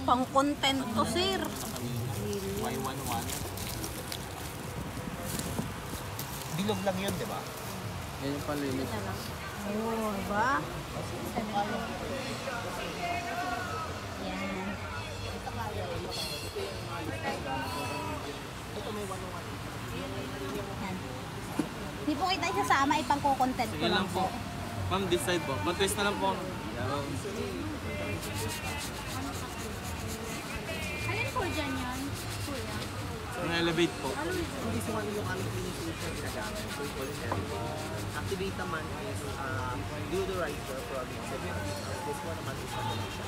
Pang content to, sir. Y11. Bilog lang yun, di ba? Yan yung palinis. Oo, diba? Yan. Yan. Hindi po kita isasama, ipang-content ko Sige lang lang po. Ma'am, this side po. Mag-twist na lang po. Alin po dyan yan? Kuya? Elevate po. This one yung aming cleaning solution ginagamit. So, we call it activate naman is deodorizer products. This one naman is solution.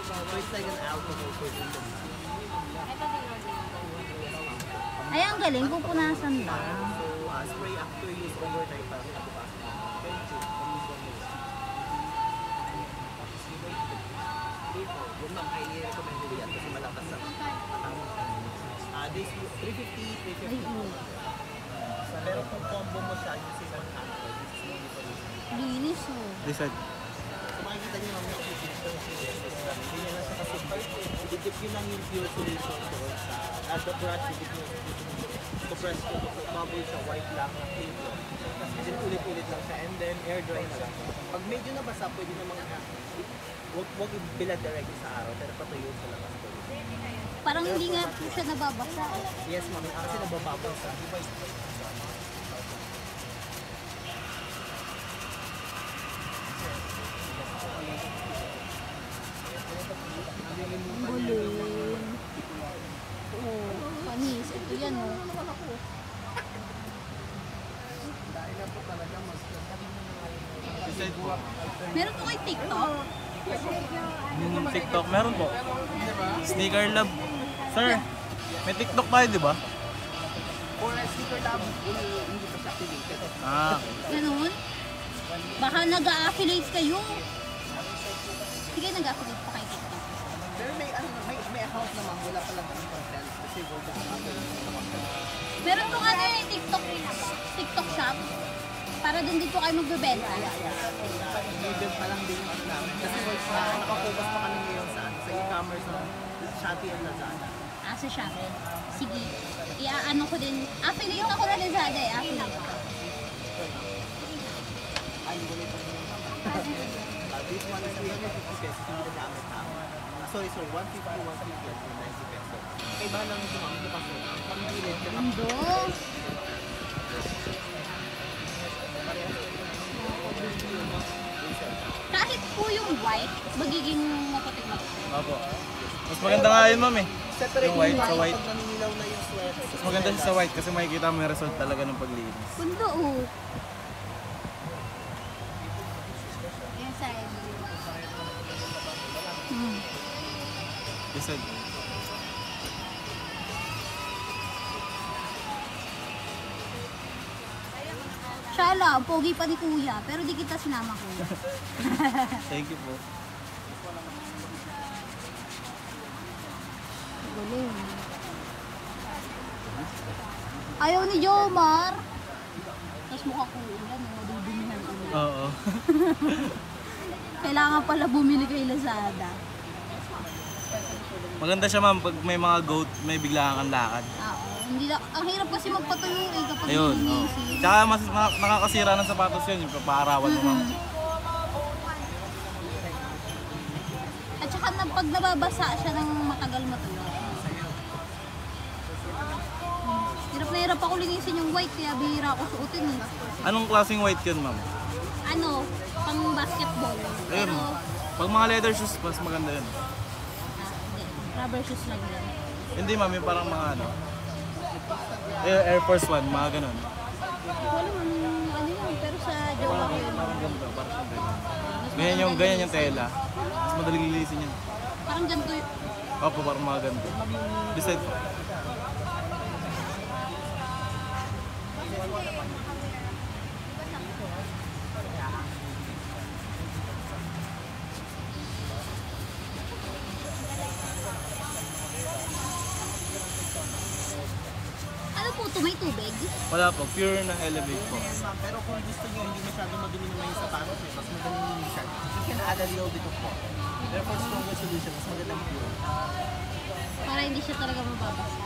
So, it's like an alcohol for the Ay, ang galing. Pupunasan lang. So, spray after use overnight para makabukas. Yung mga i-recommend nyo yan kasi malakas sa this 350, 350. Pero kung combo mo siya, using 100, Linis, oh. This side. so makikita nyo naman yung system. Hindi nyo na siya kasi i-dip yun lang yung pure solution doon sa the brush, i-dip nyo to press ko, bubble siya, white lang, clean lang. And then ulit-ulit lang siya, and then air dry na lang. Pag medyo nabasa, pwede na mga huwag i-bilad directly sa araw, pero patuyo sa labas ko. Parang hindi nga po siya nababasa. Yes, ma'am. Kasi nabababaw sa Galing. Oh, panis. Ito yan, oh. This side po. Meron po kay TikTok? TikTok, meron po. Sneaker Lab. Sir, may TikTok tayo, di ba? for sticker lab, hindi pa siya activated. Ah, Ganun? Baka nag-a-affiliate kayo. Sige, nag-a-affiliate pa kay TikTok. Pero may account naman, wala pa lang ang content kasi wala pa Meron po ano yung TikTok shop. Para dun din po kayo magbebenta. Build pa lang din yung ano namin. Kasi nakafocus pa kami ngayon sa e-commerce ng Shopee and Lazada. Sa Shopee. Sige. Iaano ko din. Affiliate ako na Lazada eh. Affiliate. This one is 350 pesos, hindi na gamit ha. Sorry, 150, 150 at 90 pesos. Kaibahan lang ito ma'am, bukas mo. Pag-gilid ka lang. Ando. Kahit po yung white, magiging maputik-maputik. opo. Mas maganda nga yun, ma'am eh. Separate Yung white, sa white. Pag naninilaw na yung sweat. Mas maganda siya sa white kasi makikita mo yung result talaga ng paglinis. Kundo oh. Yan side. This side. Siya lang, pogi pa ni kuya, pero di kita sinama kuya. Thank you po. Galing. Ayaw ni Jomar. Tapos mukha kuya, madudumihan ulit. Oo. Kailangan pala bumili kay Lazada. Maganda siya, ma'am, pag may mga goat, may biglaan kang lakad. Oo. Hindi na, ang hirap kasi magpatuloy eh kapag Ayun, oh. hinihisin. Tsaka mas nakakasira ng sapatos yun, yung papaarawan mo, ma'am. At saka pag nababasa siya ng matagal matuloy. Hirap na hirap ako linisin yung white kaya bihira ako suotin eh. Anong klaseng white yun, ma'am? Ano, pang basketball. Ayun. Pero, Pag mga leather shoes, mas maganda yun. hindi. Rubber shoes lang yan. Hindi, ma'am, yung parang mga ano. Air Force One, mga ganun. Wala man, ano yun, pero sa jowa ko yun. Parang ganito, parang ganito. Ganyan yung tela. Mas madaling lilisin yun. Parang ganito yun. Opo, parang mga ganito. Decide. Ano po ito, may tubig? Wala po, pure na elevate po. Pero kung gusto nyo, hindi masyadong madumi naman yung sapatos eh, mas madaling linisan. You can add a little bit of water. Therefore, stronger solution, mas magandang pure. hindi siya talaga mababasa.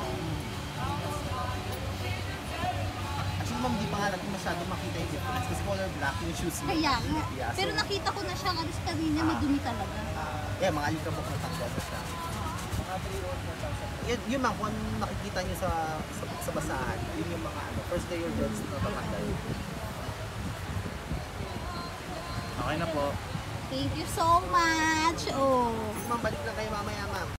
Actually, ma'am, di pa nga natin masyado makita yung difference kasi color black yung shoes mo. Kaya nga. Yeah, so, Pero nakita ko na siya kasi kanina madumi talaga. yeah, mga alikabok na takbo mo siya. Yun ma'am, kung ano nakikita nyo sa basahan, yun yung mga first layer drugs na tatanggal. Okay na po. Thank you so much. Oh. Ma'am, balik lang kayo mamaya, ma'am.